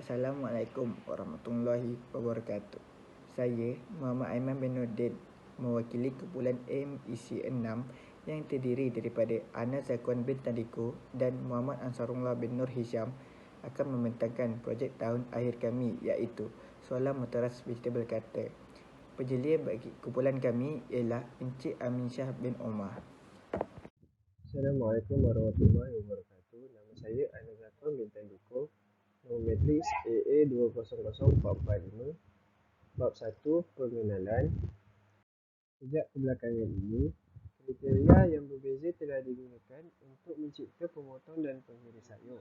Assalamualaikum warahmatullahi wabarakatuh. Saya Muhammad Aiman bin Nordin mewakili kumpulan MEC6 yang terdiri daripada Ana Zakuan bin Tadiko dan Muhammad Ansarullah bin Nur Hisham akan membentangkan projek tahun akhir kami iaitu Soalan Mutaras Vegetable Cutter. Penjelia bagi kumpulan kami ialah Encik Amin Shah bin Omar. Assalamualaikum warahmatullahi wabarakatuh. Nama saya Ana Zakuan bin Tadiko. Nombor matriks AA200445. Bab 1, pengenalan. Sejak kebelakangan ini, kriteria yang berbeza telah digunakan untuk mencipta pemotong dan penghiris sayur.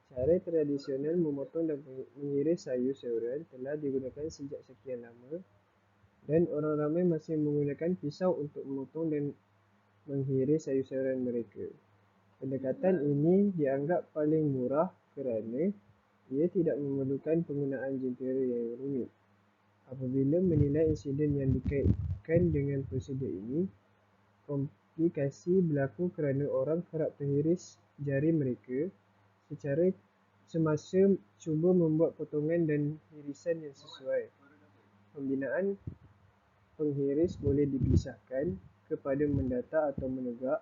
Cara tradisional memotong dan menghiris sayur-sayuran telah digunakan sejak sekian lama dan orang ramai masih menggunakan pisau untuk memotong dan menghiris sayur-sayuran mereka. Pendekatan ini dianggap paling murah kerana ia tidak memerlukan penggunaan jentera yang rumit. Apabila menilai insiden yang dikaitkan dengan prosedur ini, komplikasi berlaku kerana orang kerap terhiris jari mereka semasa cuba membuat potongan dan hirisan yang sesuai. Pembinaan penghiris boleh dipisahkan kepada mendatar atau menegak.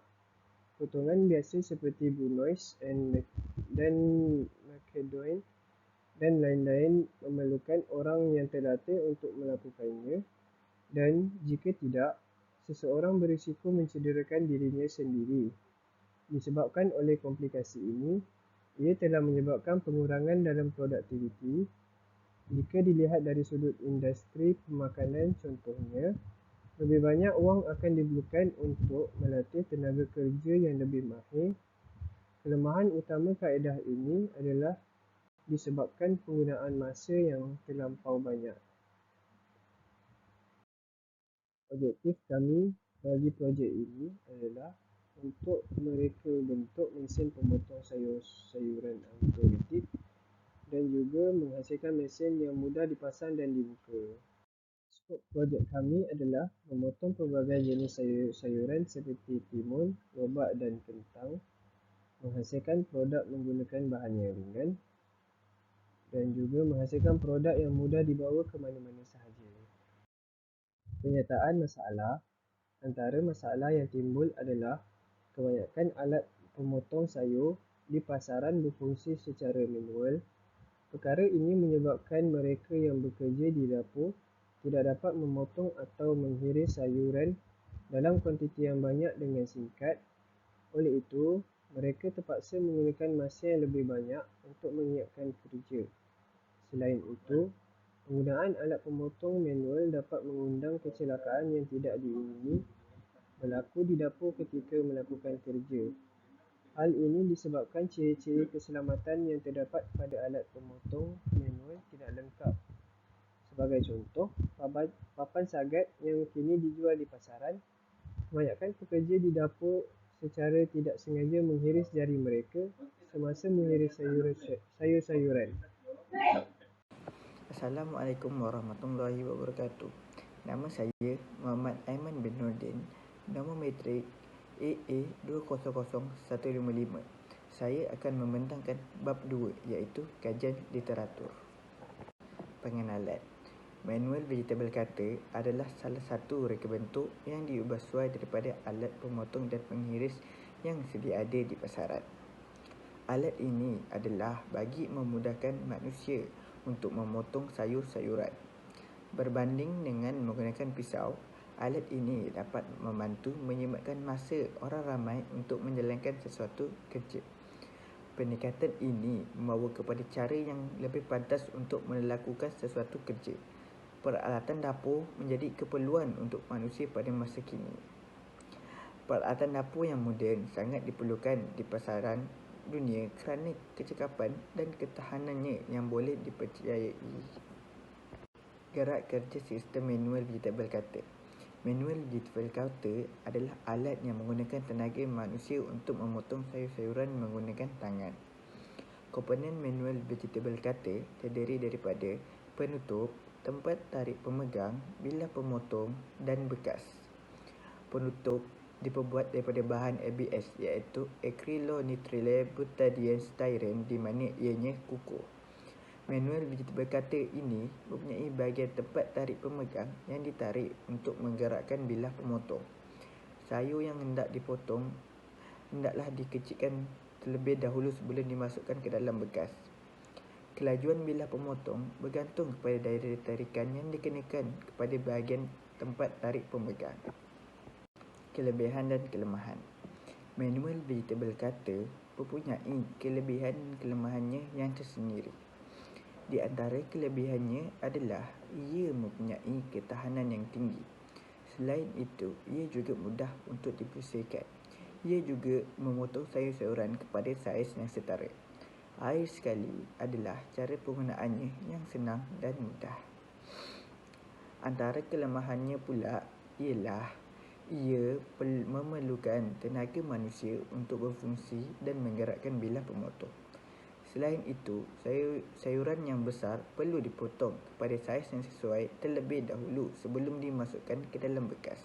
Potongan biasa seperti Brunoise dan Macedon dan lain-lain memerlukan orang yang terlatih untuk melakukannya, dan jika tidak, seseorang berisiko mencederakan dirinya sendiri. Disebabkan oleh komplikasi ini, ia telah menyebabkan pengurangan dalam produktiviti. Jika dilihat dari sudut industri pemakanan contohnya, lebih banyak wang akan diperlukan untuk melatih tenaga kerja yang lebih mahir. Kelemahan utama kaedah ini adalah disebabkan penggunaan masa yang terlampau banyak. Objektif kami bagi projek ini adalah untuk mereka bentuk mesin pemotong sayur-sayuran automatik dan juga menghasilkan mesin yang mudah dipasang dan dibuka. Skop projek kami adalah memotong pelbagai jenis sayur-sayuran seperti timun, lobak dan kentang, menghasilkan produk menggunakan bahan yang ringan dan juga menghasilkan produk yang mudah dibawa ke mana-mana sahaja. Penyataan masalah. Antara masalah yang timbul adalah kebanyakan alat pemotong sayur di pasaran berfungsi secara manual. Perkara ini menyebabkan mereka yang bekerja di dapur tidak dapat memotong atau menghiris sayuran dalam kuantiti yang banyak dengan singkat. Oleh itu, mereka terpaksa menggunakan masa yang lebih banyak untuk menyiapkan kerja. Selain itu, penggunaan alat pemotong manual dapat mengundang kecelakaan yang tidak diingini berlaku di dapur ketika melakukan kerja. Hal ini disebabkan ciri-ciri keselamatan yang terdapat pada alat pemotong manual tidak lengkap. Sebagai contoh, papan sagat yang kini dijual di pasaran, kebanyakan pekerja di dapur secara tidak sengaja menghiris jari mereka semasa menghiris sayur-sayuran. Assalamualaikum warahmatullahi wabarakatuh. Nama saya Muhammad Aiman bin Nordin. Nombor matrik AA200155. Saya akan membentangkan bab 2 iaitu kajian literatur. Pengenalan. Manual vegetable cutter adalah salah satu reka bentuk yang diubah suai daripada alat pemotong dan penghiris yang sedia ada di pasaran. Alat ini adalah bagi memudahkan manusia untuk memotong sayur-sayuran. Berbanding dengan menggunakan pisau, alat ini dapat membantu menyematkan masa orang ramai untuk menjalankan sesuatu kerja. Pendekatan ini membawa kepada cara yang lebih pantas untuk melakukan sesuatu kerja. Peralatan dapur menjadi keperluan untuk manusia pada masa kini. Peralatan dapur yang moden sangat diperlukan di pasaran dunia kerana kecekapan dan ketahanannya yang boleh dipercayai. Gerak kerja sistem manual vegetable cutter. Manual vegetable cutter adalah alat yang menggunakan tenaga manusia untuk memotong sayur-sayuran menggunakan tangan. Komponen manual vegetable cutter terdiri daripada penutup, tempat tarik pemegang, bilah pemotong dan bekas. Penutup diperbuat daripada bahan ABS iaitu acrylonitrile butadiene styrene di mana ianya kukuh. Manual vegetable cutter ini mempunyai bahagian tempat tarik pemegang yang ditarik untuk menggerakkan bilah pemotong. Sayur yang hendak dipotong hendaklah dikecilkan terlebih dahulu sebelum dimasukkan ke dalam bekas. Kelajuan bilah pemotong bergantung kepada daya tarikan yang dikenakan kepada bahagian tempat tarik pemegang. Kelebihan dan kelemahan. Manual vegetable cutter mempunyai kelebihan dan kelemahannya yang tersendiri. Di antara kelebihannya adalah ia mempunyai ketahanan yang tinggi. Selain itu, ia juga mudah untuk dipusihkan. Ia juga memotong sayur-sayuran kepada saiz yang setara. Akhir sekali adalah cara penggunaannya yang senang dan mudah. Antara kelemahannya pula ialah ia memerlukan tenaga manusia untuk berfungsi dan menggerakkan bilah pemotong. Selain itu, sayuran yang besar perlu dipotong kepada saiz yang sesuai terlebih dahulu sebelum dimasukkan ke dalam bekas.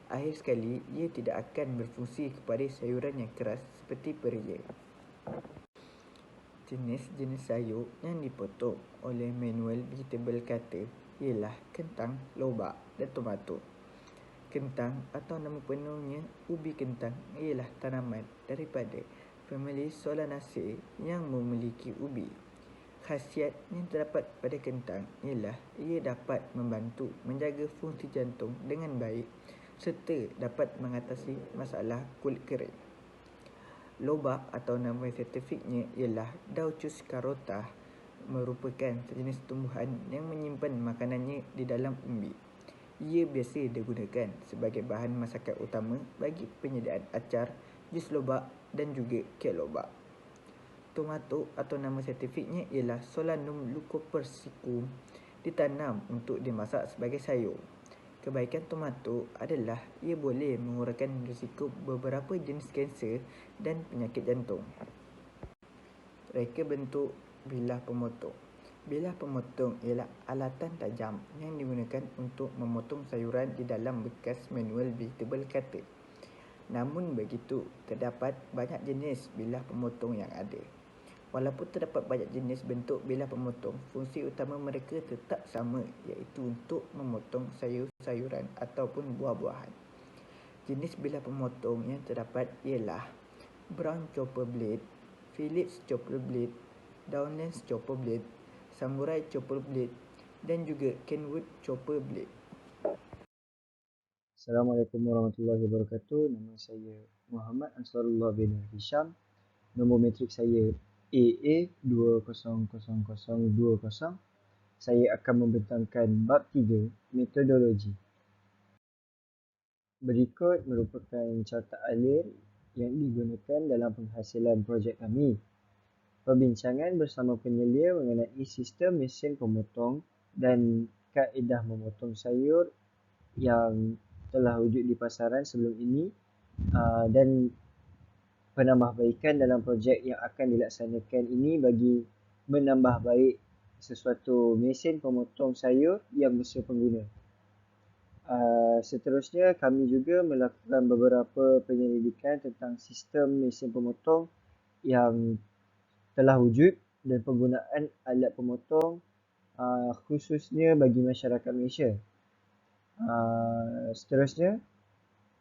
Akhir sekali, ia tidak akan berfungsi kepada sayuran yang keras seperti peria. Jenis-jenis sayur yang dipotong oleh manual vegetable cutter ialah kentang, lobak dan tomato. Kentang atau nama penuhnya ubi kentang ialah tanaman daripada famili Solanaceae yang memiliki ubi. Khasiat yang terdapat pada kentang ialah ia dapat membantu menjaga fungsi jantung dengan baik serta dapat mengatasi masalah kulit kering. Lobak atau nama saintifiknya ialah Dauchus carota merupakan sejenis tumbuhan yang menyimpan makanannya di dalam umbi. Ia biasa digunakan sebagai bahan masakan utama bagi penyediaan acar, jus lobak dan juga kek lobak. Tomato atau nama saintifiknya ialah Solanum leucopersicum ditanam untuk dimasak sebagai sayur. Kebaikan tomato adalah ia boleh mengurangkan risiko beberapa jenis kanser dan penyakit jantung. Reka bentuk bilah pemotong. Bilah pemotong ialah alatan tajam yang digunakan untuk memotong sayuran di dalam bekas manual vegetable cutter. Namun begitu, terdapat banyak jenis bilah pemotong yang ada. Walaupun terdapat banyak jenis bentuk bilah pemotong, fungsi utama mereka tetap sama, iaitu untuk memotong sayur-sayuran ataupun buah-buahan. Jenis bilah pemotong yang terdapat ialah Brown chopper blade, Phillips chopper blade, Downlands chopper blade, Samurai chopper blade dan juga Kenwood chopper blade. Assalamualaikum warahmatullahi wabarakatuh. Nama saya Muhammad Ansarullah bin Hisham. Nombor matrik saya AA200020. Saya akan membentangkan bab 3, metodologi. Berikut merupakan carta alir yang digunakan dalam penghasilan projek kami. Perbincangan bersama penyelia mengenai sistem mesin pemotong dan kaedah memotong sayur yang telah wujud di pasaran sebelum ini dan penambahbaikan dalam projek yang akan dilaksanakan ini bagi menambah baik sesuatu mesin pemotong sayur yang bersih pengguna. Seterusnya, kami juga melakukan beberapa penyelidikan tentang sistem mesin pemotong yang telah wujud dan penggunaan alat pemotong khususnya bagi masyarakat Malaysia. Seterusnya,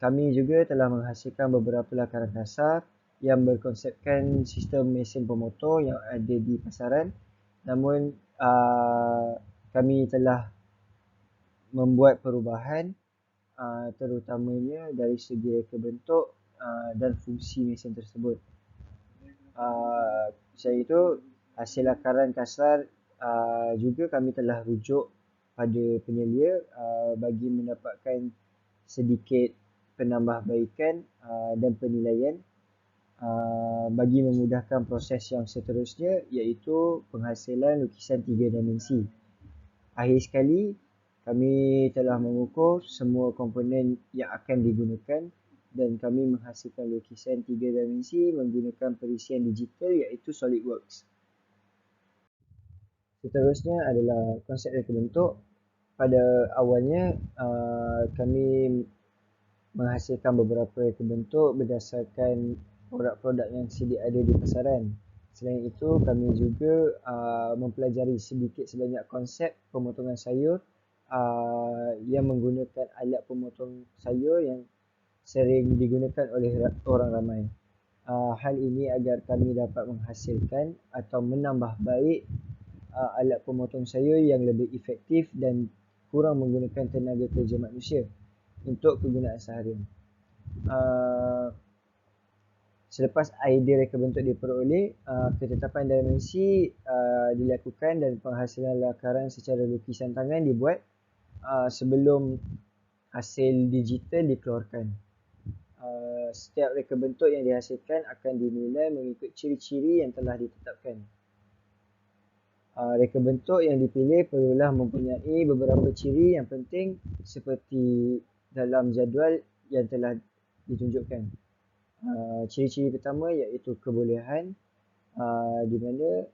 kami juga telah menghasilkan beberapa lakaran kasar yang berkonsepkan sistem mesin pemotong yang ada di pasaran. Namun, kami telah membuat perubahan terutamanya dari segi reka bentuk dan fungsi mesin tersebut. Selain itu, hasil lakaran kasar juga kami telah rujuk pada penyelia bagi mendapatkan sedikit penambahbaikan dan penilaian bagi memudahkan proses yang seterusnya, iaitu penghasilan lukisan 3 dimensi. Akhir sekali, kami telah mengukur semua komponen yang akan digunakan dan kami menghasilkan lukisan 3 dimensi menggunakan perisian digital iaitu SolidWorks. Seterusnya adalah konsep reka bentuk. Pada awalnya, kami menghasilkan beberapa reka bentuk berdasarkan produk-produk yang sedia ada di pasaran. Selain itu, kami juga mempelajari sedikit sebanyak konsep pemotongan sayur yang menggunakan alat pemotong sayur yang sering digunakan oleh orang ramai. Hal ini agar kami dapat menghasilkan atau menambah baik alat pemotong sayur yang lebih efektif dan kurang menggunakan tenaga kerja manusia untuk kegunaan seharian. Selepas idea reka bentuk diperoleh, ketetapan dimensi dilakukan dan penghasilan lakaran secara lukisan tangan dibuat sebelum hasil digital dikeluarkan. Setiap reka bentuk yang dihasilkan akan dinilai mengikut ciri-ciri yang telah ditetapkan. Reka bentuk yang dipilih perlulah mempunyai beberapa ciri yang penting seperti dalam jadual yang telah ditunjukkan. Ciri-ciri pertama iaitu kebolehan, di mana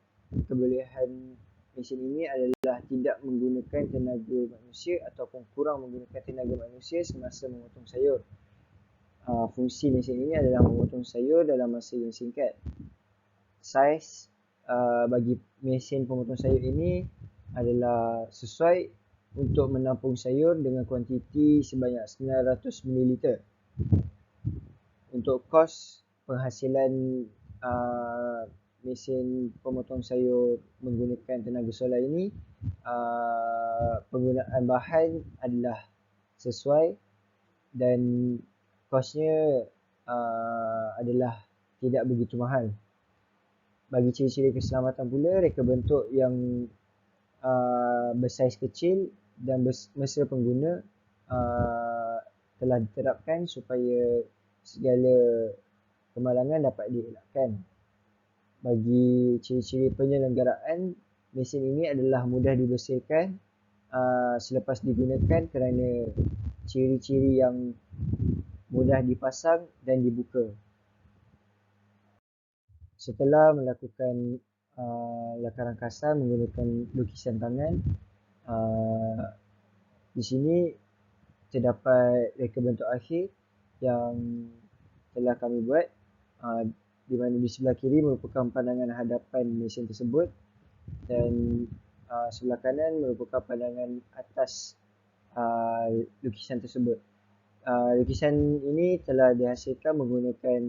kebolehan mesin ini adalah tidak menggunakan tenaga manusia ataupun kurang menggunakan tenaga manusia semasa memotong sayur. Fungsi mesin ini adalah memotong sayur dalam masa yang singkat. Saiz bagi mesin pemotong sayur ini adalah sesuai untuk menampung sayur dengan kuantiti sebanyak 900 ml. Untuk kos penghasilan mesin pemotong sayur menggunakan tenaga solar ini, penggunaan bahan adalah sesuai dan kosnya adalah tidak begitu mahal. Bagi ciri-ciri keselamatan pula, reka bentuk yang bersaiz kecil dan mesra pengguna telah diterapkan supaya segala kemalangan dapat dielakkan. Bagi ciri-ciri penyelenggaraan, mesin ini adalah mudah dibersihkan selepas digunakan kerana ciri-ciri yang mudah dipasang dan dibuka. Setelah melakukan lakaran kasar menggunakan lukisan tangan, di sini terdapat reka bentuk akhir yang telah kami buat, di mana di sebelah kiri merupakan pandangan hadapan mesin tersebut dan sebelah kanan merupakan pandangan atas lukisan tersebut. Lukisan ini telah dihasilkan menggunakan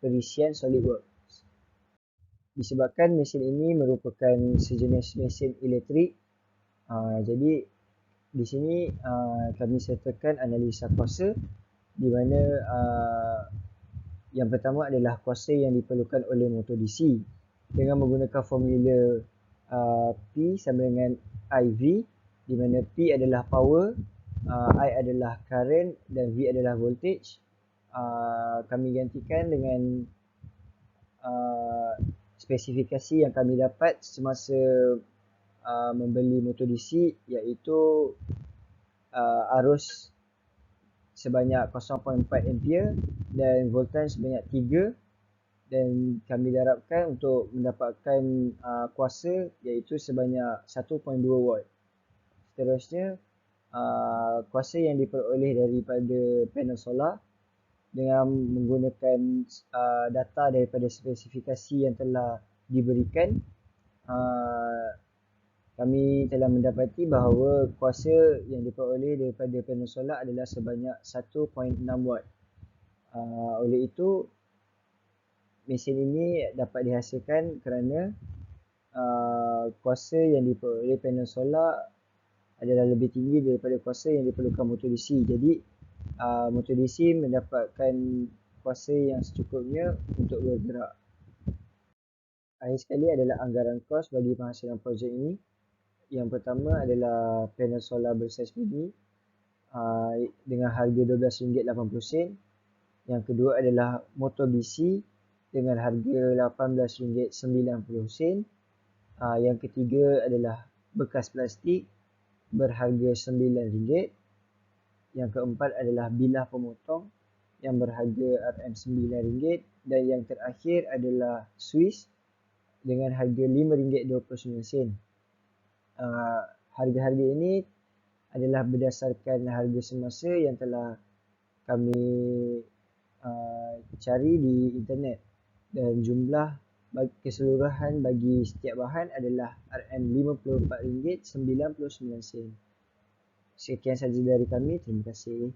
perisian SolidWorks. Disebabkan mesin ini merupakan sejenis mesin elektrik, jadi di sini kami sertakan analisa kuasa, di mana yang pertama adalah kuasa yang diperlukan oleh motor DC dengan menggunakan formula P sama dengan IV, di mana P adalah power, I adalah current dan V adalah voltage. Kami gantikan dengan spesifikasi yang kami dapat semasa membeli motor DC, iaitu arus sebanyak 0.4 ampere dan voltage sebanyak 3, dan kami darabkan untuk mendapatkan kuasa iaitu sebanyak 1.2 watt. Seterusnya, kuasa yang diperoleh daripada panel solar dengan menggunakan data daripada spesifikasi yang telah diberikan, kami telah mendapati bahawa kuasa yang diperoleh daripada panel solar adalah sebanyak 1.6 watt. Oleh itu, mesin ini dapat dihasilkan kerana kuasa yang diperoleh panel solar adalah lebih tinggi daripada kuasa yang diperlukan motor DC. Jadi, motor DC mendapatkan kuasa yang secukupnya untuk bergerak. Akhir sekali adalah anggaran kos bagi penghasilan projek ini. Yang pertama adalah panel solar bersaiz mini dengan harga RM12.80. Yang kedua adalah motor DC dengan harga RM18.90. Yang ketiga adalah bekas plastik berharga RM9. Yang keempat adalah bilah pemotong yang berharga RM9. Dan yang terakhir adalah Swiss dengan harga RM5.29. Harga-harga ini adalah berdasarkan harga semasa yang telah kami cari di internet, dan jumlah keseluruhan bagi setiap bahan adalah RM54.99. Sekian saja dari kami. Terima kasih.